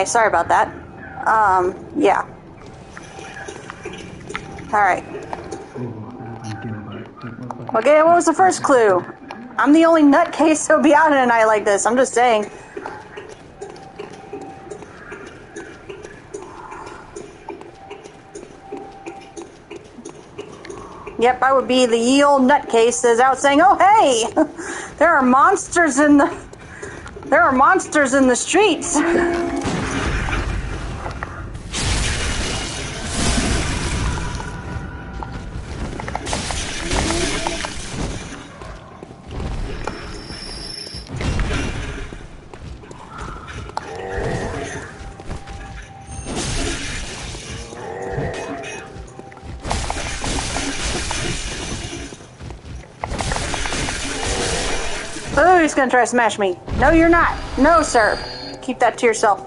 Sorry about that. Yeah. Alright. Okay, what was the first clue? I'm the only nutcase who'll be out in a night like this. I'm just saying. Yep, I would be the ye old nutcase that's out saying, "Oh hey, there are monsters in the streets." Oh, he's gonna try to smash me. No, you're not. No, sir. Keep that to yourself.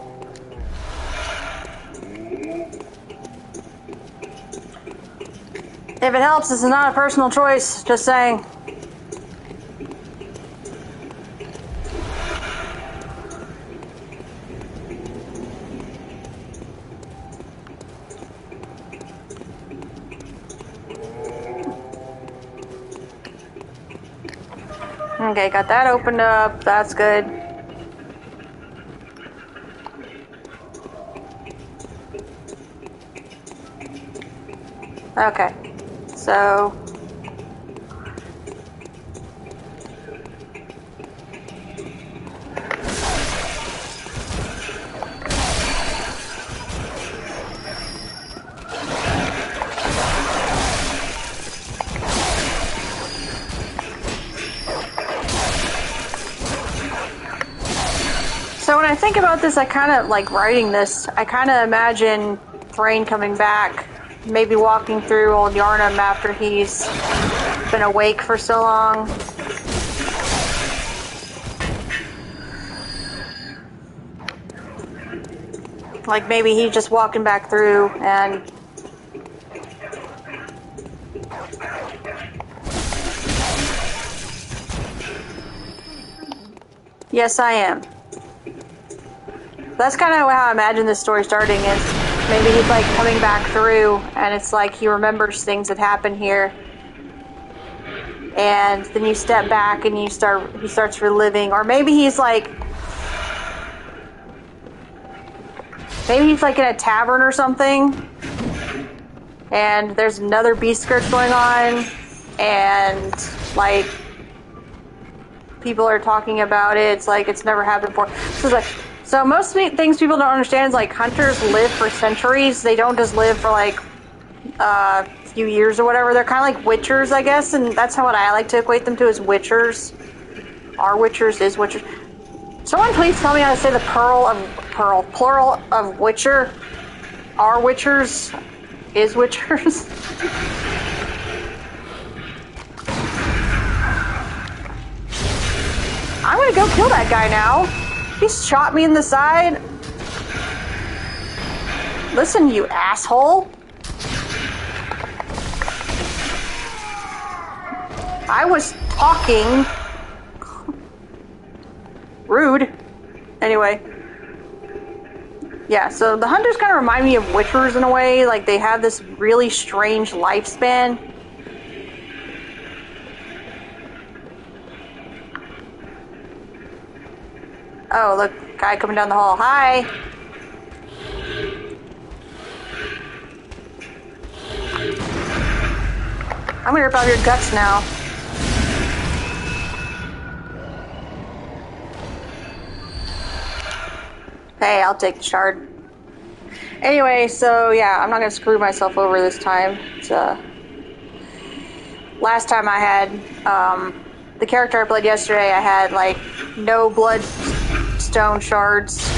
If it helps, this is not a personal choice. Just saying. Okay, got that opened up. That's good. Okay, so... So when I think about this, I kind of like writing this. I kind of imagine Thrain coming back, maybe walking through old Yharnam after he's been awake for so long. Like maybe he's just walking back through and... Yes, I am. That's kind of how I imagine this story starting, is maybe he's like coming back through and it's like he remembers things that happened here. And then you step back and he starts reliving, or maybe he's like in a tavern or something and there's another beast scourge going on and like people are talking about it. It's like it's never happened before. So most things people don't understand is like hunters live for centuries. They don't just live for like a few years or whatever. They're kind of like witchers, I guess, and that's what I like to equate them to, is witchers. Are witchers, is witchers. Someone please tell me how to say the plural of witcher. Are witchers, is witchers. I'm gonna go kill that guy now. He shot me in the side. Listen, you asshole. I was talking. Rude. Anyway. Yeah, so the hunters kind of remind me of witchers in a way. Like, they have this really strange lifespan. Oh, look, guy coming down the hall. Hi. I'm gonna rip out your guts now. Hey, I'll take the shard. Anyway, so yeah, I'm not gonna screw myself over this time. It's, last time I had, the character I played yesterday, I had, like, no bloodstone shards.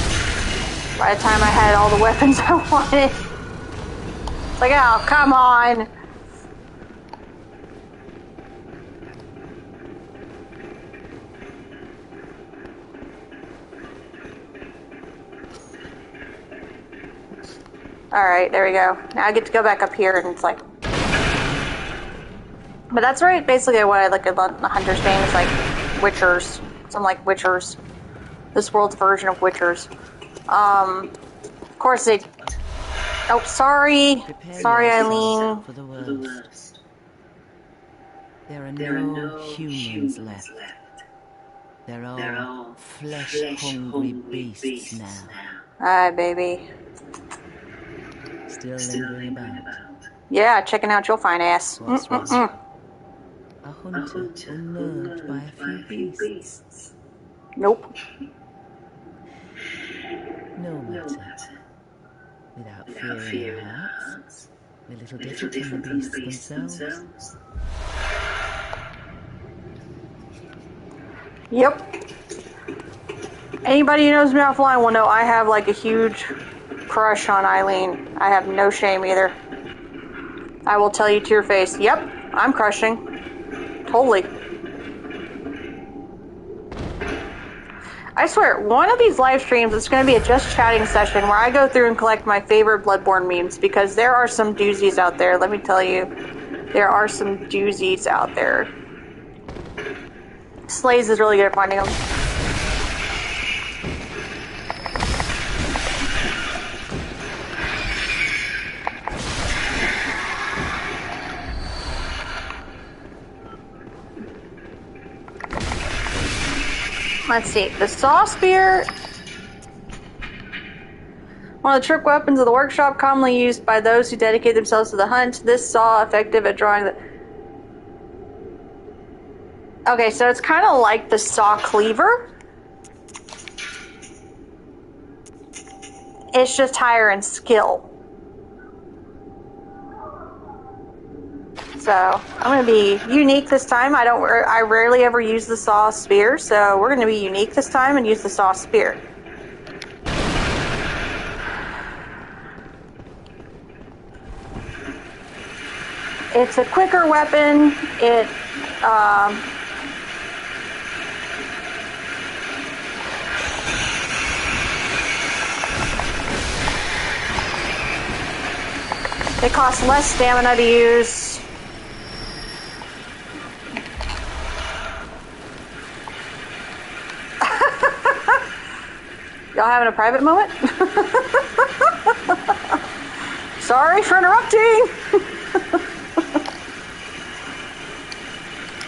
By the time I had all the weapons I wanted. It's like, oh, come on. Alright, there we go. Now I get to go back up here and it's like... But that's right, basically what I like about the Hunter's game is like witchers. Some like witchers. This world's version of witchers. course they... Oh, sorry. Sorry, Eileen. For the worst. There are no humans left. They're all flesh-hungry beasts now. Hi, baby. Still lingering about. Yeah, checking out your fine ass. What's wrong? A hunter unnerved by a few beasts. Nope. No matter. Without fear in our hearts, we're little different from the beasts themselves. Yep. Anybody who knows me offline will know I have like a huge crush on Eileen. I have no shame either. I will tell you to your face, yep, I'm crushing. Totally. I swear, one of these live streams is going to be a just chatting session where I go through and collect my favorite Bloodborne memes, because there are some doozies out there, let me tell you. There are some doozies out there. Slaize is really good at finding them. Let's see, the saw spear, one of the trick weapons of the workshop, commonly used by those who dedicate themselves to the hunt. This saw effective at drawing the... Okay, so it's kind of like the saw cleaver. It's just higher in skill. So I'm going to be unique this time. I rarely ever use the saw spear, so we're going to be unique this time and use the saw spear. It's a quicker weapon. It costs less stamina to use. Y'all having a private moment? Sorry for interrupting.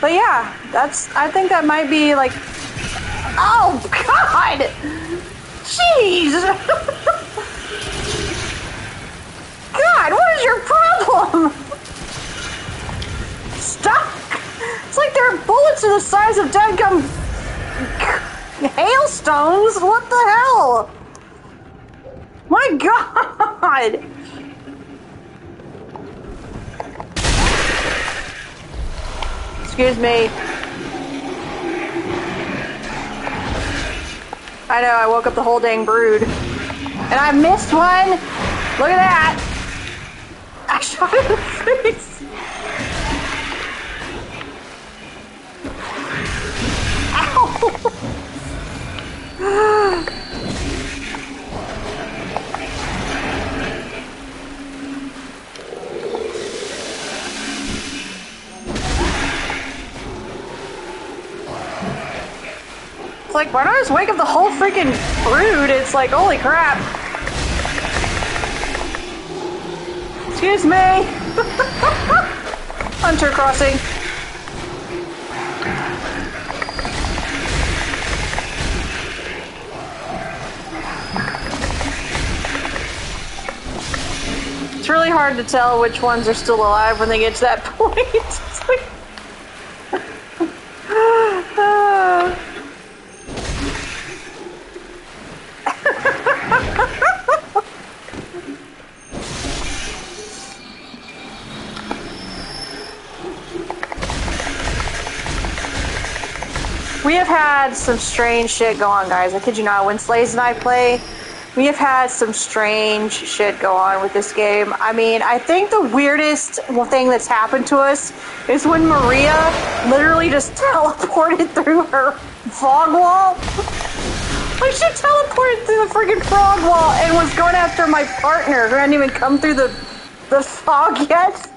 But yeah, I think that might be like, oh God, jeez. God, what is your problem? Stop. It's like their bullets are the size of dadgum hailstones. What the hell? My God. Excuse me. I know, I woke up the whole dang brood. And I missed one. Look at that. I shot him in the face. Ow. It's like, why don't I just wake up the whole freaking brood? It's like, holy crap. Excuse me. Hunter crossing. It's really hard to tell which ones are still alive when they get to that point. It's like... We have had some strange shit go on, guys. I kid you not. When Slaize and I play, we have had some strange shit go on with this game. I mean, I think the weirdest thing that's happened to us is when Maria literally just teleported through her fog wall. Like, she teleported through the freaking fog wall and was going after my partner who hadn't even come through the fog yet.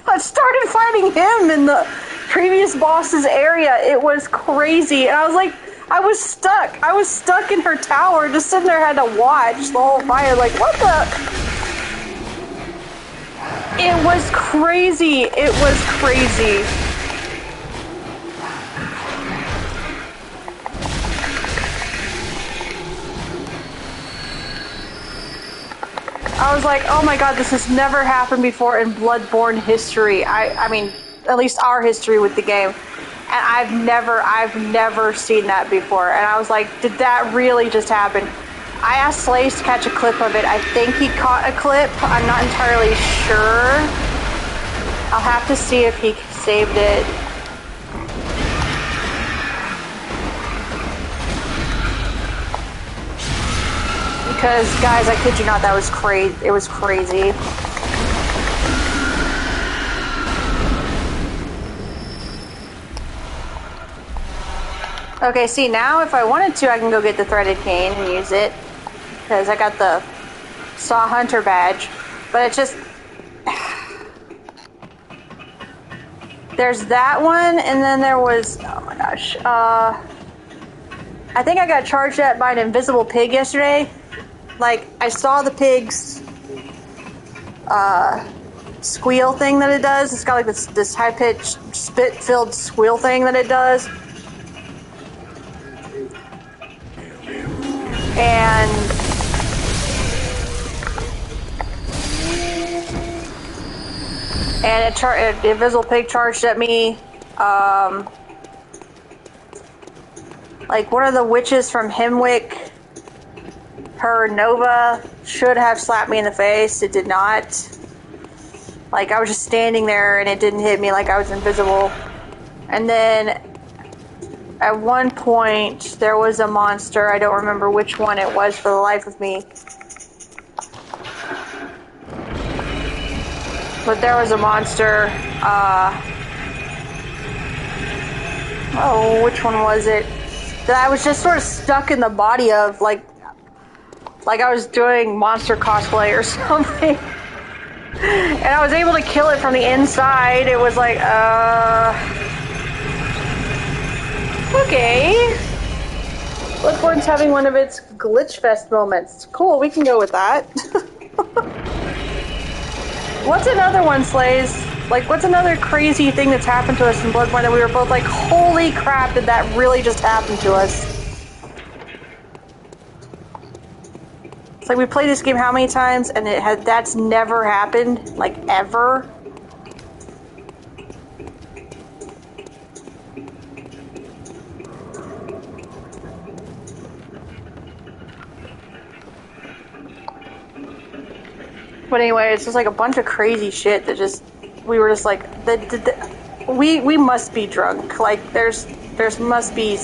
I started fighting him in the previous boss's area. It was crazy. And I was like, I was stuck. I was stuck in her tower, just sitting there, had to watch the whole fight. Like, what the? It was crazy. It was crazy. I was like, oh my god, this has never happened before in Bloodborne history. I mean, at least our history with the game. And I've never seen that before. And I was like, did that really just happen? I asked Slaize to catch a clip of it. I think he caught a clip. I'm not entirely sure. I'll have to see if he saved it. Because, guys, I kid you not, that was crazy. It was crazy. Okay, see, now if I wanted to, I can go get the threaded cane and use it. Because I got the Saw Hunter badge. But it's just... There's that one, and then there was... Oh my gosh. I think I got charged at by an invisible pig yesterday. Like, I saw the pig's squeal thing that it does. It's got like this high-pitched, spit-filled squeal thing that it does. And the invisible pig charged at me. Like one of the witches from Hemwick, her Nova should have slapped me in the face. It did not. Like I was just standing there and it didn't hit me, like I was invisible. And then at one point, there was a monster. I don't remember which one it was for the life of me. But there was a monster. Which one was it? That I was just sort of stuck in the body of, like I was doing monster cosplay or something. And I was able to kill it from the inside. It was like, okay. Bloodborne's having one of its glitch fest moments. Cool, we can go with that. What's another one, Slaize? Like, what's another crazy thing that's happened to us in Bloodborne that we were both like, holy crap, did that really just happen to us? It's like we played this game how many times and that's never happened, like ever. But anyway, it's just like a bunch of crazy shit that just, we were just like, we must be drunk. Like, there's must be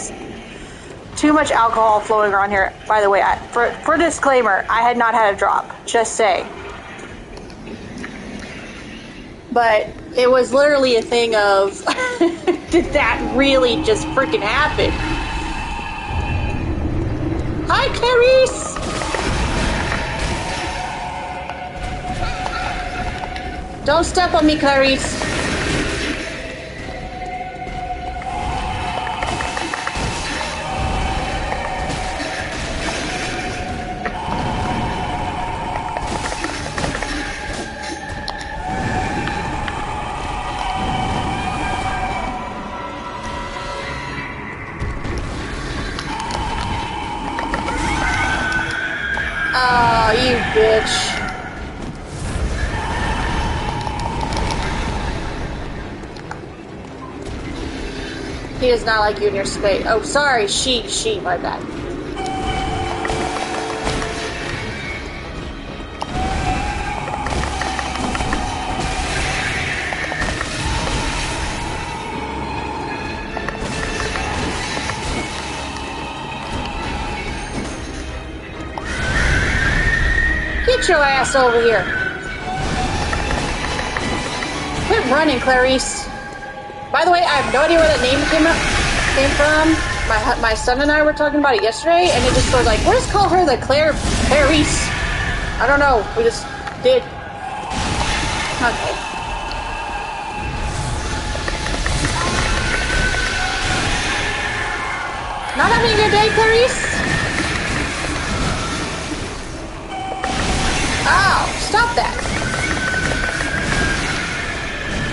too much alcohol flowing around here. By the way, for disclaimer, I had not had a drop, just say. But it was literally a thing of, did that really just freaking happen? Hi, Clarice! Don't step on me, Clarice. Oh, you bitch. He does not like you in your space. Oh, sorry, she, my bad. Get your ass over here. Quit running, Clarice. By the way, I have no idea where that name came from. My son and I were talking about it yesterday, and it just was like, we'll just call her the Clarice. I don't know. We just did. Okay. Not having a good day, Clarice? Oh, stop that.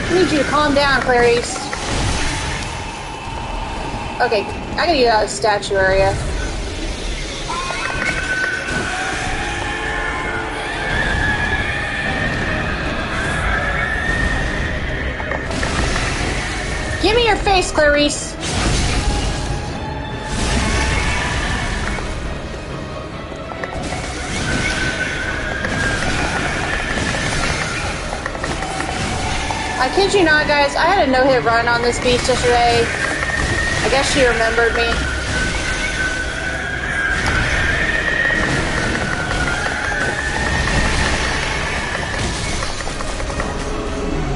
I need you to calm down, Clarice. Okay, I gotta get out of the statue area. Give me your face, Clarice. I kid you not, guys, I had a no-hit run on this beast yesterday. I guess she remembered me.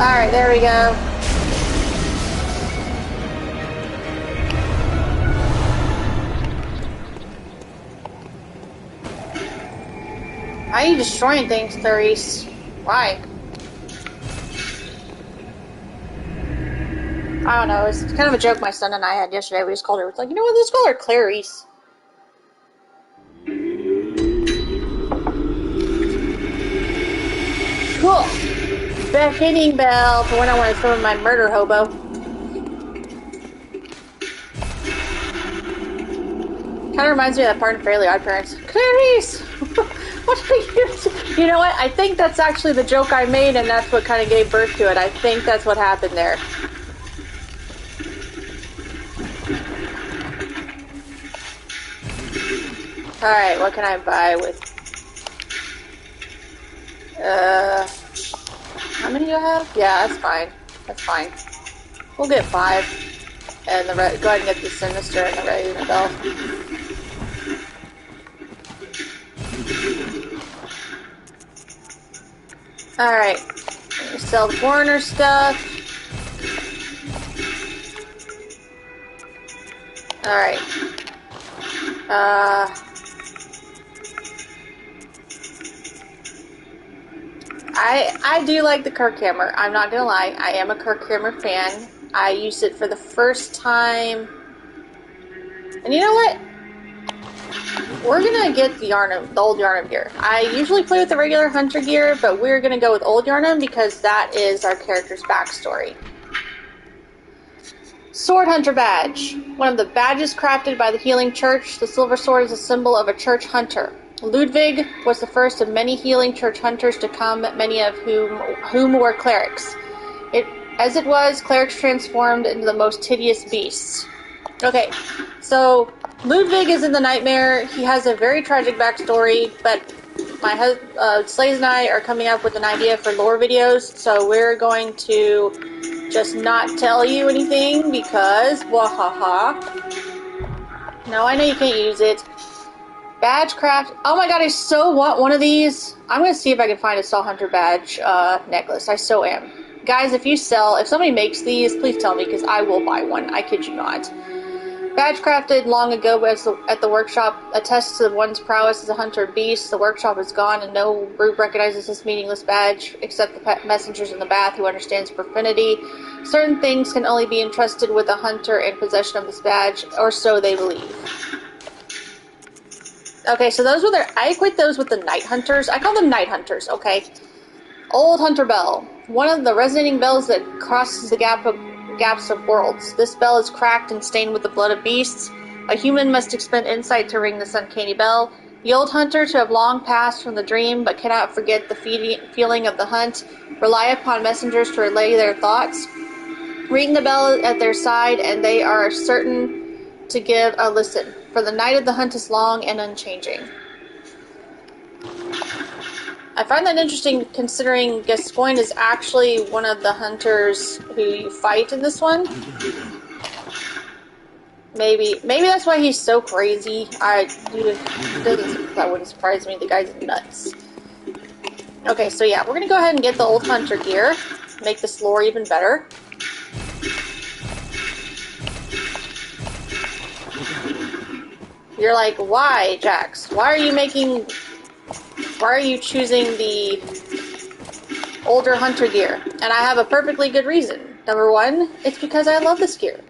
Alright, there we go. Why are you destroying things, Clarice? Why? I don't know, it's kind of a joke my son and I had yesterday. We just called her, it's like, you know what, let's call her Clarice. Cool. Hitting bell for when I want to throw in my murder hobo. Kind of reminds me of that part in Fairly Odd Parents. Clarice! What are you doing? You know what? I think that's actually the joke I made, and that's what kind of gave birth to it. I think that's what happened there. Alright, what can I buy with... How many do you have? Yeah, that's fine. That's fine. We'll get 5. And go ahead and get the Sinister and the Red Unit Belt. Alright. Sell the foreigner stuff. Alright. I do like the Kirk hammer. I'm not gonna lie. I am a Kirk hammer fan. I used it for the first time. And you know what? We're gonna get the Yharnam, the old Yharnam gear. I usually play with the regular hunter gear, but we're gonna go with old Yharnam because that is our character's backstory. Sword Hunter Badge. One of the badges crafted by the Healing Church, the silver sword is a symbol of a church hunter. Ludwig was the first of many healing church hunters to come, many of whom were clerics. As it was, clerics transformed into the most hideous beasts. Okay, so Ludwig is in the Nightmare. He has a very tragic backstory, but my husband, Slaize and I are coming up with an idea for lore videos, so we're going to just not tell you anything because, wahaha. No, I know you can't use it. Badge craft. Oh my god, I so want one of these. I'm going to see if I can find a Saw Hunter badge necklace. I so am. Guys, if somebody makes these, please tell me because I will buy one. I kid you not. Badge crafted long ago at the workshop attests to one's prowess as a hunter beast. The workshop is gone and no group recognizes this meaningless badge except the messengers in the bath who understands profanity. Certain things can only be entrusted with a hunter in possession of this badge, or so they believe. Okay, so I equate those with the Night Hunters. I call them Night Hunters, okay? Old Hunter Bell. One of the resonating bells that crosses the gaps of worlds. This bell is cracked and stained with the blood of beasts. A human must expend insight to ring this uncanny bell. The old hunters who have long passed from the dream but cannot forget the feeling of the hunt rely upon messengers to relay their thoughts. Ring the bell at their side and they are certain to give a listen, for the night of the hunt is long and unchanging. I find that interesting considering Gascoigne is actually one of the hunters who you fight in this one. Maybe that's why he's so crazy. That wouldn't surprise me. The guy's nuts. Okay, so yeah, we're gonna go ahead and get the old hunter gear. Make this lore even better. You're like, why, Jax? Why are you choosing the older hunter gear? And I have a perfectly good reason. Number one, it's because I love this gear.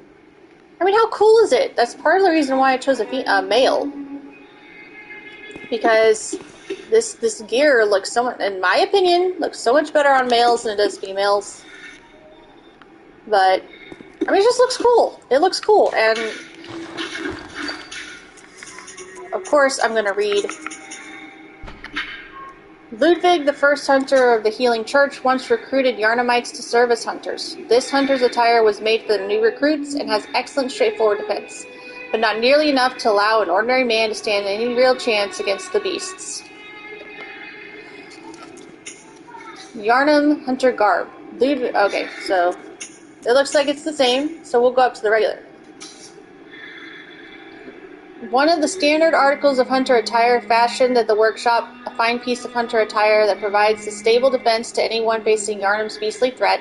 I mean, how cool is it? That's part of the reason why I chose a male. Because this gear looks so much, in my opinion, looks so much better on males than it does females. But, I mean, it just looks cool. It looks cool. And, of course, I'm going to read. Ludwig, the first hunter of the Healing Church, once recruited Yharnamites to serve as hunters. This hunter's attire was made for the new recruits and has excellent straightforward defense, but not nearly enough to allow an ordinary man to stand any real chance against the beasts. Yharnam Hunter Garb. Ludwig, okay, so it looks like it's the same, so we'll go up to the regular. One of the standard articles of hunter attire fashioned at the workshop, a fine piece of hunter attire that provides a stable defense to anyone facing Yharnam's beastly threat.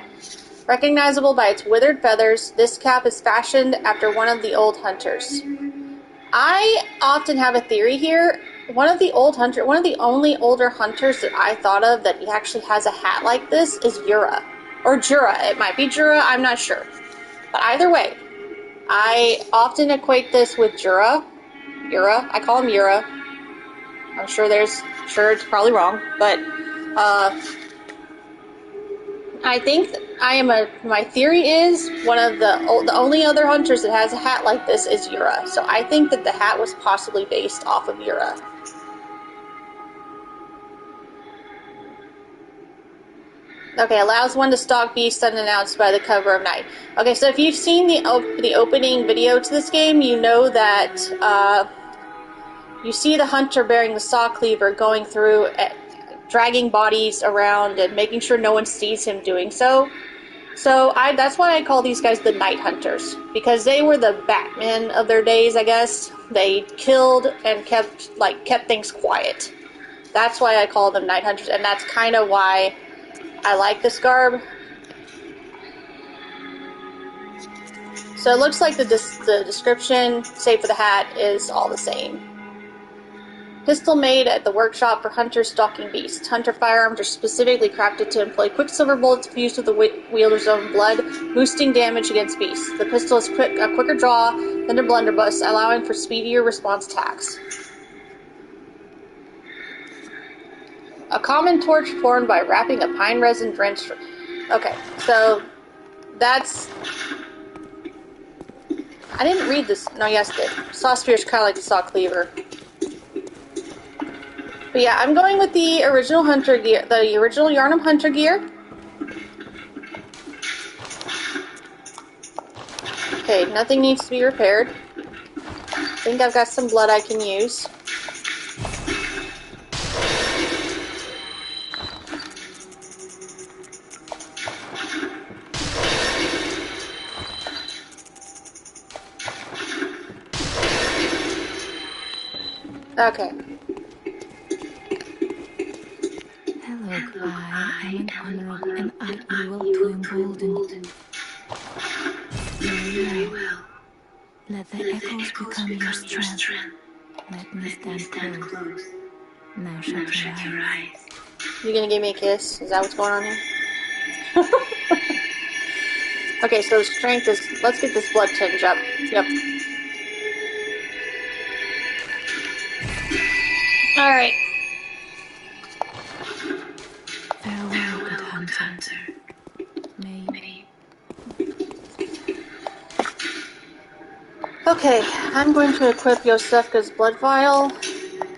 Recognizable by its withered feathers, this cap is fashioned after one of the old hunters. I often have a theory here. One of the only older hunters that I thought of that actually has a hat like this is Yura. Or Jura. It might be Jura, I'm not sure. But either way, I often equate this with Jura. Yura. I call him Yura. I'm sure it's probably wrong, but I think my theory is one of the only other hunters that has a hat like this is Yura. So I think that the hat was possibly based off of Yura. Okay, allows one to stalk beasts unannounced by the cover of night. Okay, so if you've seen the opening video to this game, you know that you see the hunter bearing the saw cleaver going through, dragging bodies around and making sure no one sees him doing so. So that's why I call these guys the night hunters, because they were the Batman of their days, I guess. They killed and kept things quiet. That's why I call them night hunters, and that's kind of why I like this garb. So it looks like the description, save for the hat, is all the same. Pistol made at the workshop for hunters stalking beasts. Hunter firearms are specifically crafted to employ quicksilver bullets fused with the wielder's own blood, boosting damage against beasts. The pistol is a quicker draw than a blunderbuss, allowing for speedier response attacks. A common torch formed by wrapping a pine resin drenched. Okay, so that's. I didn't read this. No, yes, I did. Saw spear is kind of like the saw cleaver. But yeah, I'm going with the original hunter gear, the original Yharnam hunter gear. Okay, nothing needs to be repaired. I think I've got some blood I can use. Okay. Hello, Cry. I'm an honorable and ideal to embolden. Very well. Let the echoes become your strength. Let me stand close. Now shut your eyes. You gonna give me a kiss? Is that what's going on here? Okay, so strength is. Let's get this blood tinge up. Yep. Alright. Farewell, good hunter. May. Okay, I'm going to equip Yosefka's blood vial.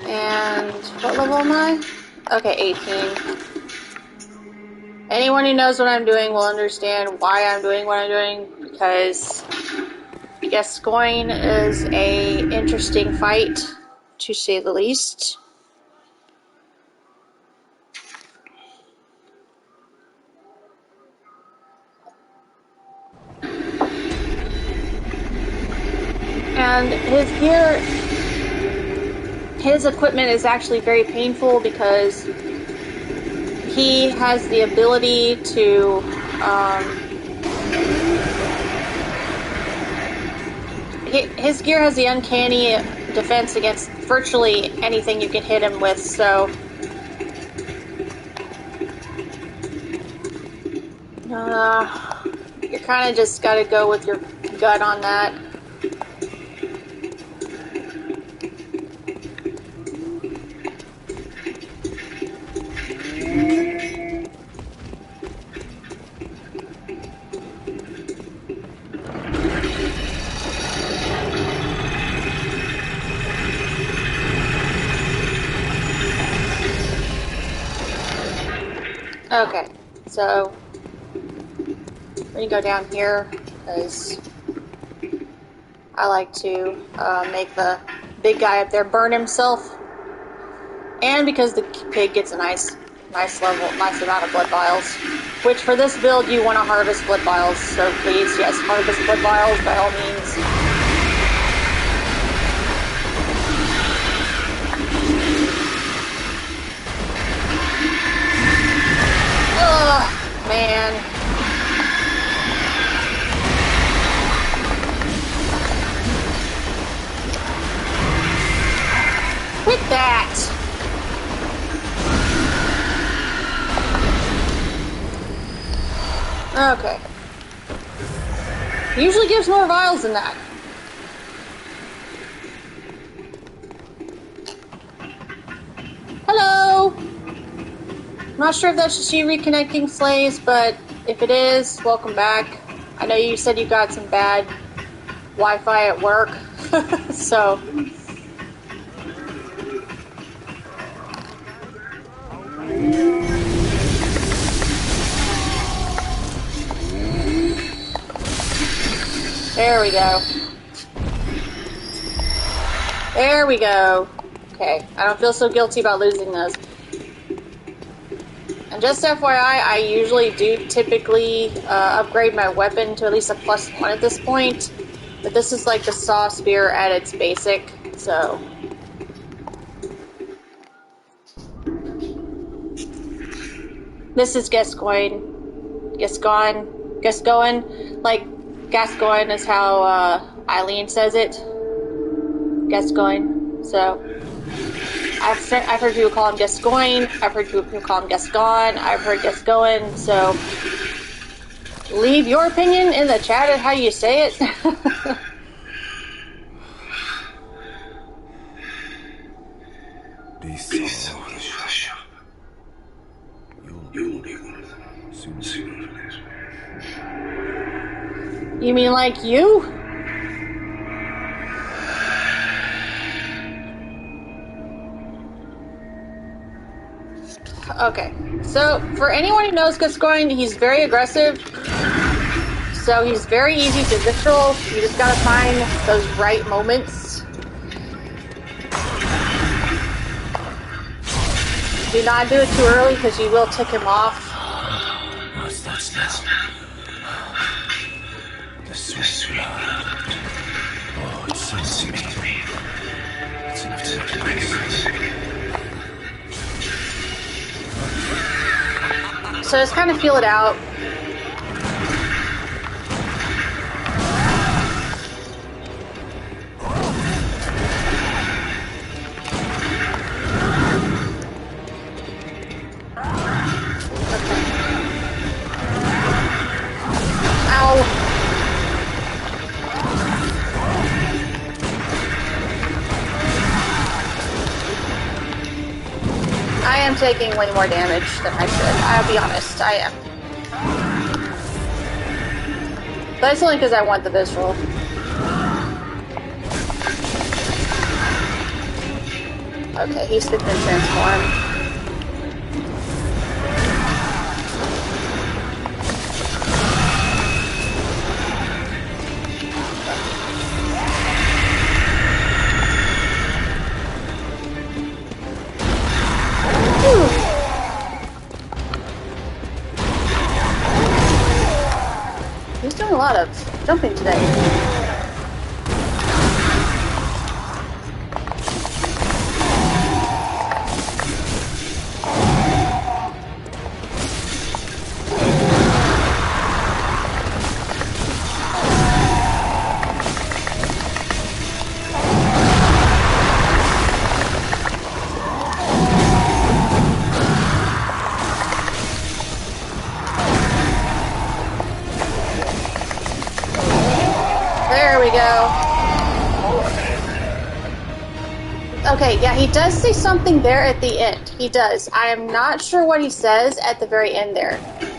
And what level am I? Okay, 18. Anyone who knows what I'm doing will understand why I'm doing what I'm doing, because Gascoigne is a interesting fight, to say the least. And his equipment is actually very painful because he has the ability to his gear has the uncanny defense against virtually anything you can hit him with, so you kind of just gotta go with your gut on that. Okay, so we're gonna go down here because I like to make the big guy up there burn himself, and because the pig gets a nice amount of blood vials. Which for this build you want to harvest blood vials, so please, yes, harvest blood vials by all means. Ugh, man. Quit that! Okay. Usually gives more vials than that. Hello! I'm not sure if that's just you reconnecting, Slaize, but if it is, welcome back. I know you said you got some bad Wi-Fi at work, so... There we go. There we go. Okay, I don't feel so guilty about losing those. And just FYI, I usually do typically upgrade my weapon to at least a +1 at this point. But this is like the saw spear at its basic, so... This is Gascoigne. Gascoigne. Like, Gascoigne is how Eileen says it. Gascoigne. So, I've heard people call him Gascoigne. I've heard people call him Gascon. I've heard Gascoigne. So, leave your opinion in the chat of how you say it. Be so hush. You'll be one of them sooner or later. You mean like you? Okay, so for anyone who knows Gascoigne, he's very aggressive. So he's very easy to visceral. You just gotta find those right moments. Do not do it too early because you will tick him off. What's that smell? The sweet blood. Oh, it's so sweet. It's enough to make me sick. So just kind of feel it out. I am taking way more damage than I should. I'll be honest, I am. But it's only because I want the visceral. Okay, he's been transformed. He's doing a lot of jumping today. There we go. Okay, yeah, he does say something there at the end. He does. I am not sure what he says at the very end there.